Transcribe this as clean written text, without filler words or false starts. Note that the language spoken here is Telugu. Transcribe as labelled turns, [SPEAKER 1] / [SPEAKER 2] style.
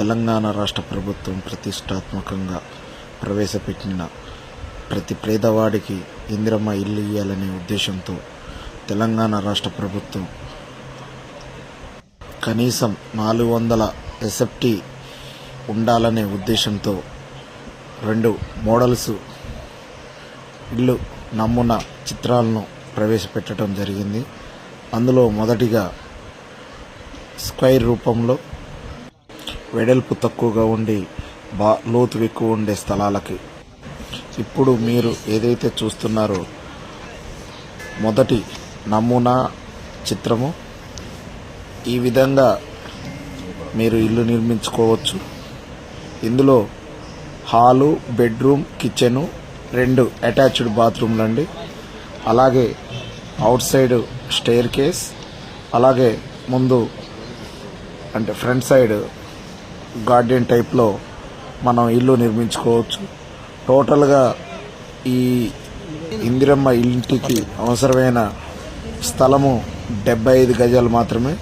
[SPEAKER 1] తెలంగాణ రాష్ట్ర ప్రభుత్వం ప్రతిష్టాత్మకంగా ప్రవేశపెట్టిన ప్రతి పేదవాడికి ఇందిరమ్మ ఇల్లు ఇవ్వాలనే ఉద్దేశంతో తెలంగాణ రాష్ట్ర ప్రభుత్వం కనీసం 400 ఎస్ఎఫ్టీ ఉండాలనే ఉద్దేశంతో 2 మోడల్స్ ఇల్లు నమూనా చిత్రాలను ప్రవేశపెట్టడం జరిగింది. అందులో మొదటిగా స్క్వేర్ రూపంలో వెడల్పు తక్కువగా ఉండి లోతు ఎక్కువ ఉండే స్థలాలకి ఇప్పుడు మీరు ఏదైతే చూస్తున్నారో మొదటి నమూనా చిత్రము, ఈ విధంగా మీరు ఇల్లు నిర్మించుకోవచ్చు. ఇందులో హాలు, బెడ్రూమ్, కిచెను, 2 అటాచ్డ్ బాత్రూమ్లు అండి. అలాగే అవుట్ సైడ్ స్టైర్ కేస్, అలాగే ముందు అంటే ఫ్రంట్ సైడ్ గార్డెన్ టైప్లో మనం ఇల్లు నిర్మించుకోవచ్చు. టోటల్గా ఈ ఇందిరమ్మ ఇంటికి అవసరమైన స్థలము 75 గజాలు మాత్రమే.